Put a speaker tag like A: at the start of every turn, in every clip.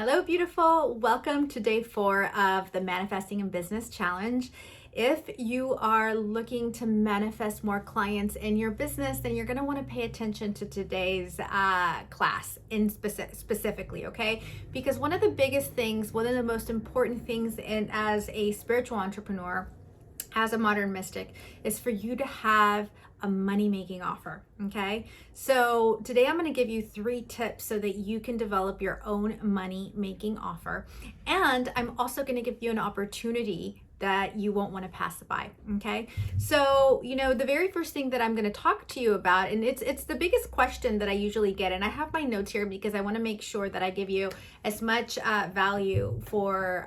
A: Hello, beautiful. Welcome to day 4 of the Manifesting in Business Challenge. If you are looking to manifest more clients in your business, then you're going to want to pay attention to today's class specifically, okay? Because one of the biggest things, one of the most important things as a spiritual entrepreneur, as a modern mystic, is for you to have a money-making offer, okay? So today I'm going to give you 3 tips so that you can develop your own money-making offer. And I'm also going to give you an opportunity that you won't want to pass by, okay? So, the very first thing that I'm going to talk to you about, and it's the biggest question that I usually get, and I have my notes here because I want to make sure that I give you as much value for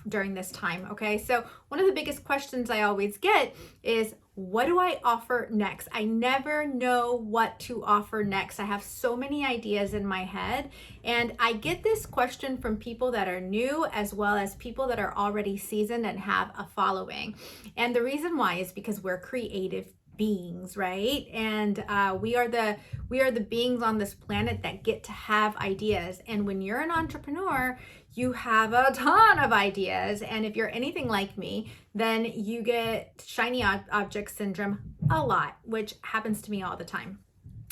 A: during this time, okay? So one of the biggest questions I always get is, what do I offer next? I never know what to offer next. I have so many ideas in my head, and I get this question from people that are new as well as people that are already seasoned and have a following. And the reason why is because we're creative beings, right? And we are the beings on this planet that get to have ideas. And when you're an entrepreneur, you have a ton of ideas. And if you're anything like me, then you get shiny object syndrome a lot, which happens to me all the time.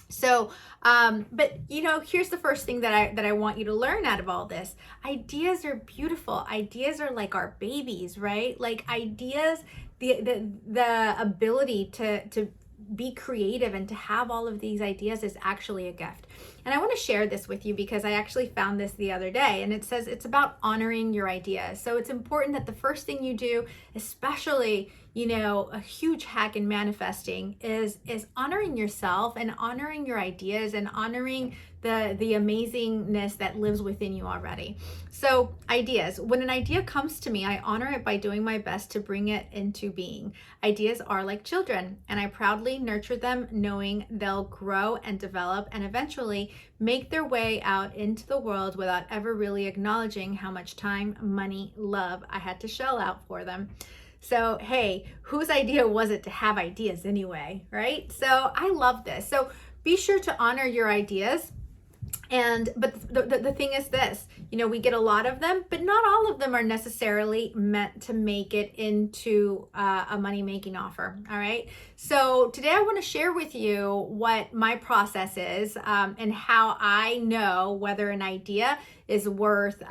A: So, but here's the first thing that I want you to learn out of all this. Ideas are beautiful. Ideas are like our babies, right? Like ideas, the ability to be creative and to have all of these ideas is actually a gift. And I want to share this with you because I actually found this the other day, and it says it's about honoring your ideas. So it's important that the first thing you do, especially a huge hack in manifesting, is honoring yourself and honoring your ideas and honoring the amazingness that lives within you already. So ideas, when an idea comes to me, I honor it by doing my best to bring it into being. Ideas are like children, and I proudly nurture them, knowing they'll grow and develop and eventually make their way out into the world without ever really acknowledging how much time, money, love I had to shell out for them. So, hey, whose idea was it to have ideas anyway, right? So I love this. So be sure to honor your ideas. But the thing is this, we get a lot of them, but not all of them are necessarily meant to make it into a money-making offer, all right? So today I want to share with you what my process is and how I know whether an idea is worth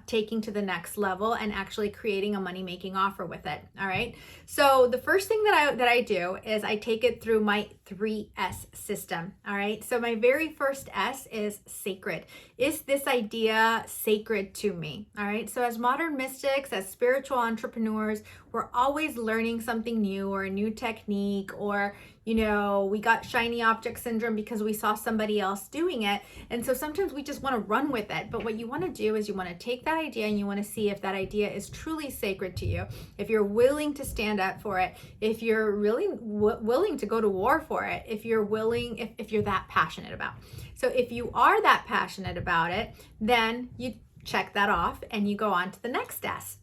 A: taking to the next level and actually creating a money-making offer with it, all right? So the first thing that I do is I take it through my 3S system, all right? So my very first S is sacred. Is this idea sacred to me? All right. So as modern mystics, as spiritual entrepreneurs, we're always learning something new or a new technique, or we got shiny object syndrome because we saw somebody else doing it. And so sometimes we just want to run with it. But what you want to do is you want to take that idea and you want to see if that idea is truly sacred to you, if you're willing to stand up for it, if you're really willing to go to war for it, if you're willing, if you're that passionate about. So if you are that passionate about it, then you check that off and you go on to the next S.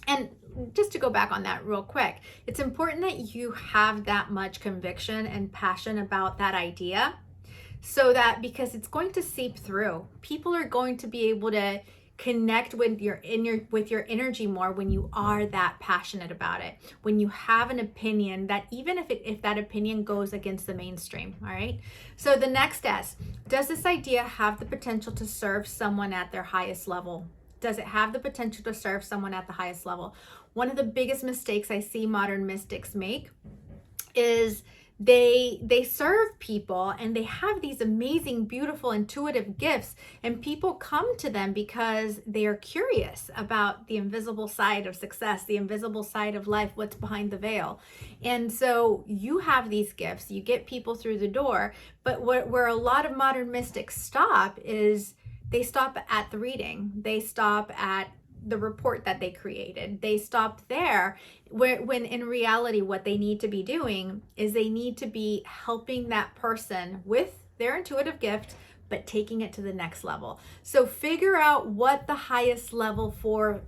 A: And just to go back on that real quick, it's important that you have that much conviction and passion about that idea, so that, because it's going to seep through. People are going to be able to connect with your energy more when you are that passionate about it, when you have an opinion that, even if that opinion goes against the mainstream, all right? So the next S, does this idea have the potential to serve someone at their highest level? Does it have the potential to serve someone at the highest level? One of the biggest mistakes I see modern mystics make is they serve people and they have these amazing, beautiful, intuitive gifts, and people come to them because they are curious about the invisible side of success, the invisible side of life, what's behind the veil. And so you have these gifts, you get people through the door, but where a lot of modern mystics stop is they stop at the reading. They stop at the report that they created. They stop there, when in reality what they need to be doing is they need to be helping that person with their intuitive gift, but taking it to the next level. So figure out what the highest level for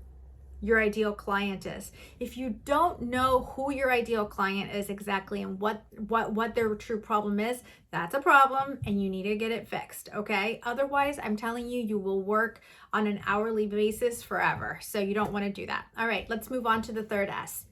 A: your ideal client is. If you don't know who your ideal client is exactly and what their true problem is, that's a problem and you need to get it fixed, okay? Otherwise, I'm telling you, you will work on an hourly basis forever. So you don't want to do that. All right, let's move on to the third S.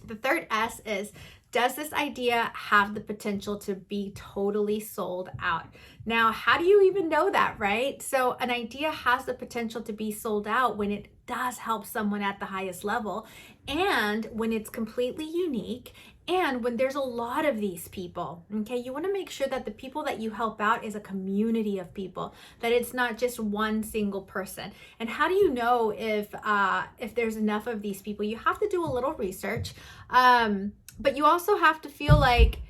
A: The third S is, does this idea have the potential to be totally sold out? Now, how do you even know that, right? So an idea has the potential to be sold out when it does help someone at the highest level, and when it's completely unique, and when there's a lot of these people, okay? You want to make sure that the people that you help out is a community of people, that it's not just one single person. And how do you know if there's enough of these people? You have to do a little research, but you also have to feel like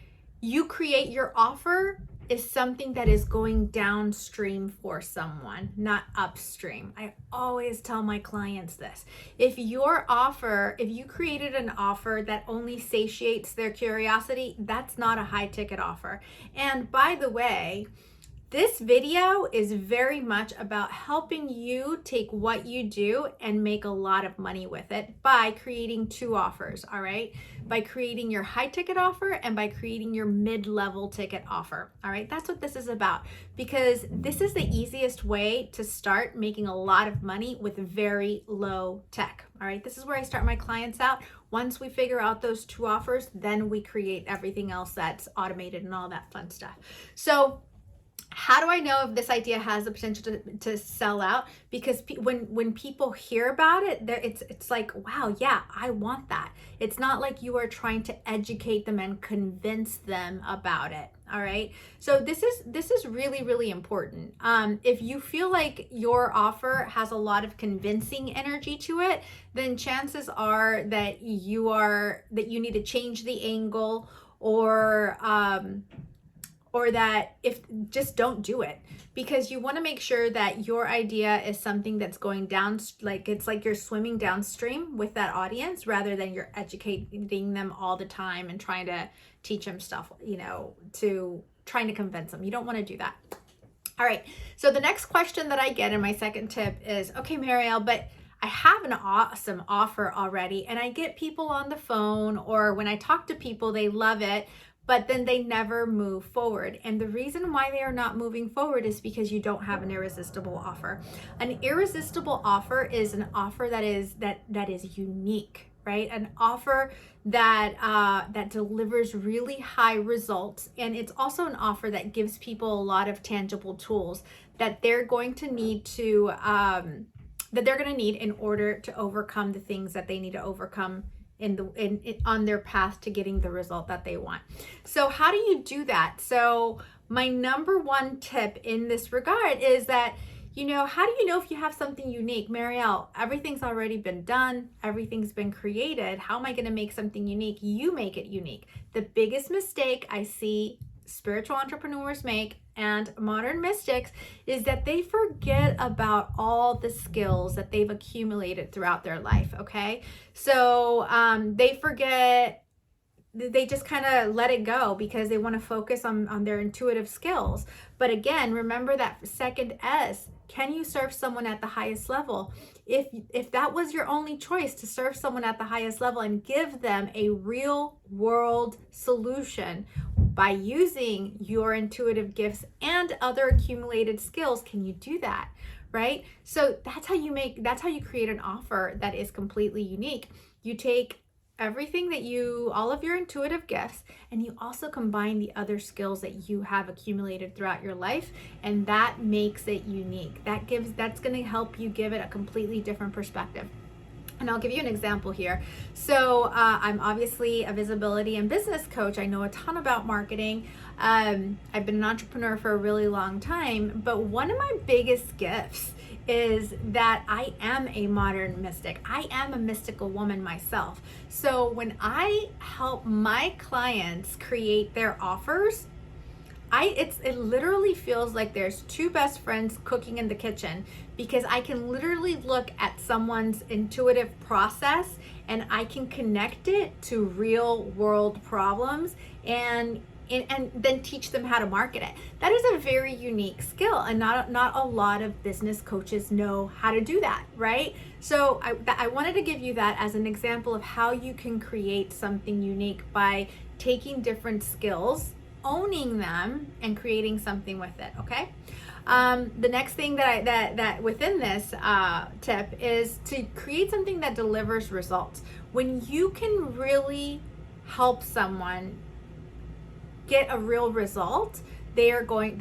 A: you create your offer is something that is going downstream for someone, not upstream. I always tell my clients this. If you created an offer that only satiates their curiosity, that's not a high ticket offer. And by the way, this video is very much about helping you take what you do and make a lot of money with it by creating two offers, all right? By creating your high ticket offer and by creating your mid-level ticket offer, all right? That's what this is about, because this is the easiest way to start making a lot of money with very low tech, all right? This is where I start my clients out. Once we figure out those two offers, then we create everything else that's automated and all that fun stuff. So how do I know if this idea has the potential to sell out? Because when people hear about it, it's like, wow, yeah, I want that. It's not like you are trying to educate them and convince them about it. All right. So this is really, really important. If you feel like your offer has a lot of convincing energy to it, then chances are that you need to change the angle, or that if just don't do it, because you want to make sure that your idea is something that's going down, like it's like you're swimming downstream with that audience rather than you're educating them all the time and trying to teach them stuff, to trying to convince them. You don't want to do that. All right. So the next question that I get in my second tip is, okay, Marielle, but I have an awesome offer already, and I get people on the phone, or when I talk to people, they love it, but then they never move forward. And the reason why they are not moving forward is because you don't have an irresistible offer. An irresistible offer is an offer that is unique, right? An offer that delivers really high results. And it's also an offer that gives people a lot of tangible tools that they're going to need in order to overcome the things that they need to overcome on their path to getting the result that they want. So how do you do that? So my number one tip in this regard is that, how do you know if you have something unique? Marielle, everything's already been done. Everything's been created. How am I going to make something unique? You make it unique. The biggest mistake I see spiritual entrepreneurs make and modern mystics is that they forget about all the skills that they've accumulated throughout their life, okay? So they just kind of let it go because they want to focus on their intuitive skills. But again, remember that second S, can you serve someone at the highest level? If that was your only choice, to serve someone at the highest level and give them a real world solution by using your intuitive gifts and other accumulated skills, can you do that? Right? So that's how you create an offer that is completely unique. You take everything all of your intuitive gifts, and you also combine the other skills that you have accumulated throughout your life, and that makes it unique. That's going to help you give it a completely different perspective. And I'll give you an example here. So I'm obviously a visibility and business coach. I know a ton about marketing. I've been an entrepreneur for a really long time, but one of my biggest gifts is that I am a modern mystic. I am a mystical woman myself. So when I help my clients create their offers, it literally feels like there's two best friends cooking in the kitchen, because I can literally look at someone's intuitive process and I can connect it to real world problems, and and then teach them how to market it. That is a very unique skill, and not a lot of business coaches know how to do that, right? So I wanted to give you that as an example of how you can create something unique by taking different skills, owning them, and creating something with it. Okay. The next thing that within this tip is to create something that delivers results. When you can really help someone get a real result, they are going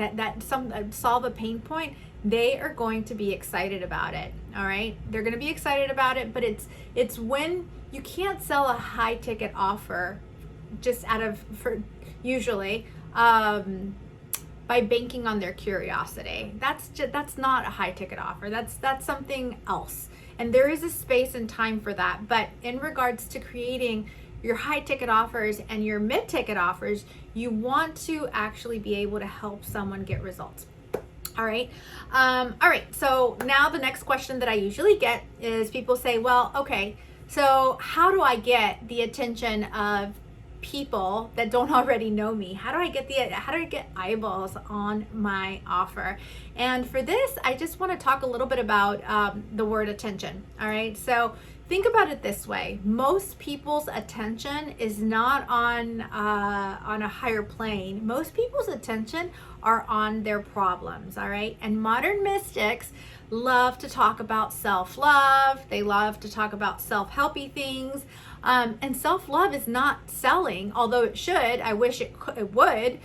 A: solve a pain point, they are going to be excited about it. All right, they're going to be excited about it, but it's when you can't sell a high ticket offer just usually by banking on their curiosity. That's not a high ticket offer. That's something else, and there is a space and time for that. But in regards to creating your high ticket offers and your mid ticket offers, you want to actually be able to help someone get results. All right. So now the next question that I usually get is people say, well, okay, so how do I get the attention of people that don't already know me? How do I get eyeballs on my offer? And for this, I just want to talk a little bit about the word attention. All right. So think about it this way. Most people's attention is not on a higher plane. Most people's attention are on their problems, all right? And modern mystics love to talk about self-love. They love to talk about self-helpy things. And self-love is not selling, although it should. I wish it would.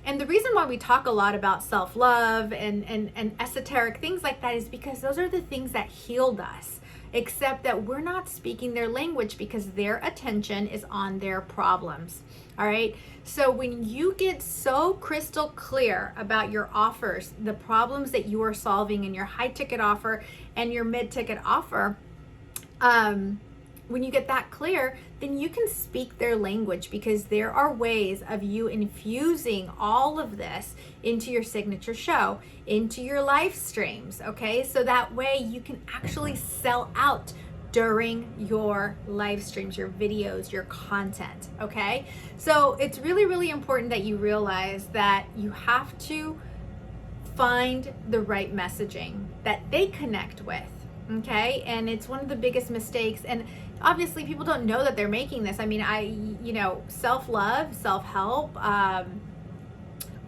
A: And the reason why we talk a lot about self-love and esoteric things like that is because those are the things that healed us. Except that we're not speaking their language because their attention is on their problems. All right. So when you get so crystal clear about your offers, the problems that you are solving in your high ticket offer and your mid ticket offer, when you get that clear, then you can speak their language, because there are ways of you infusing all of this into your signature show, into your live streams, okay? So that way you can actually sell out during your live streams, your videos, your content, okay? So it's really, really important that you realize that you have to find the right messaging that they connect with, okay? And it's one of the biggest mistakes, and obviously people don't know that they're making this. I mean, self-love, self-help,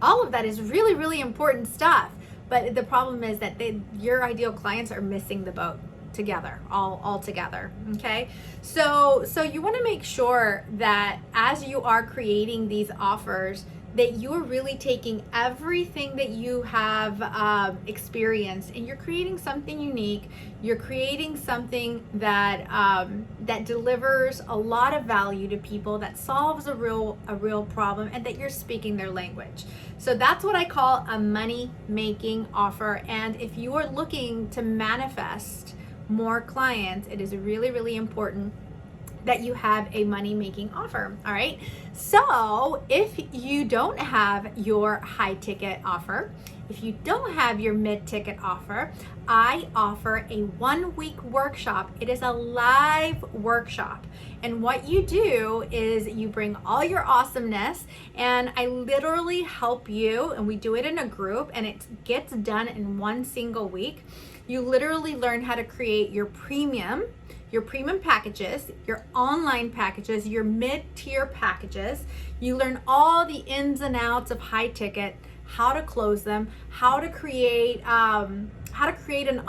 A: all of that is really, really important stuff. But the problem is that your ideal clients are missing the boat together, all together, okay? So you want to make sure that as you are creating these offers, that you're really taking everything that you have experienced and you're creating something unique. You're creating something that that delivers a lot of value to people, that solves a real problem, and that you're speaking their language. So that's what I call a money-making offer. And if you are looking to manifest more clients, it is really, really important that you have a money-making offer. All right. So if you don't have your high ticket offer, if you don't have your mid-ticket offer, I offer a 1-week workshop. It is a live workshop. And what you do is you bring all your awesomeness, and I literally help you, and we do it in a group, and it gets done in one single week. You literally learn how to create your premium packages, your online packages, your mid-tier packages. You learn all the ins and outs of high ticket, how to close them, how to create an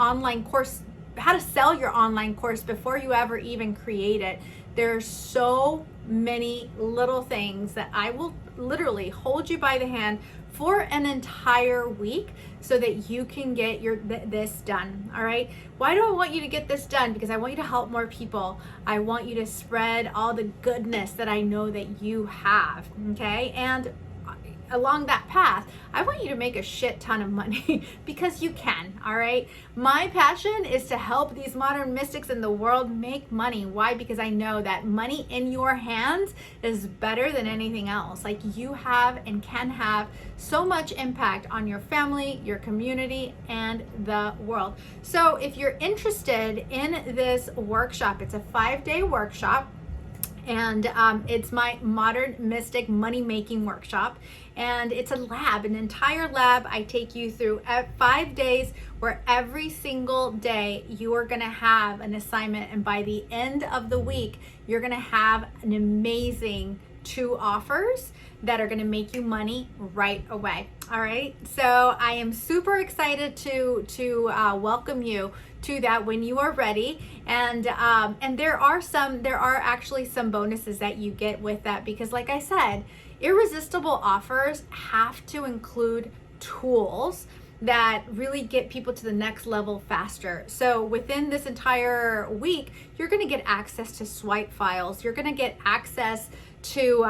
A: online course, how to sell your online course before you ever even create it. There's so many little things that I will literally hold you by the hand for an entire week so that you can get this done. All right. Why do I want you to get this done? Because I want you to help more people. I want you to spread all the goodness that I know that you have. Okay. And along that path, I want you to make a shit ton of money because you can. All right. My passion is to help these modern mystics in the world make money. Why? Because I know that money in your hands is better than anything else. Like, you have and can have so much impact on your family, your community, and the world. So if you're interested in this workshop, it's a 5-day workshop. And it's my Modern Mystic Money Making Workshop. And it's a lab, an entire lab. I take you through 5 days where every single day you are gonna have an assignment. And by the end of the week, you're gonna have an amazing 2 offers that are gonna make you money right away. All right, so I am super excited to welcome you to that when you are ready. And there are actually some bonuses that you get with that, because like I said, irresistible offers have to include tools that really get people to the next level faster. So within this entire week, you're going to get access to swipe files. You're going to get access to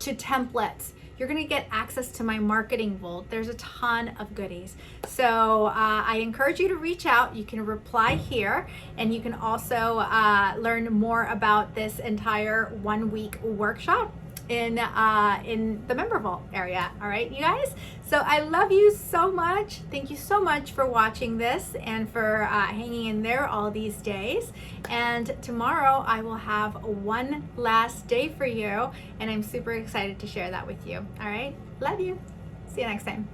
A: templates. You're going to get access to my marketing vault. There's a ton of goodies. So I encourage you to reach out. You can reply here, and you can also learn more about this entire 1-week workshop in the member vault area. All right, you guys. So I love you so much. Thank you so much for watching this and for hanging in there all these days. And tomorrow I will have one last day for you, and I'm super excited to share that with you. All right, love you. See you next time.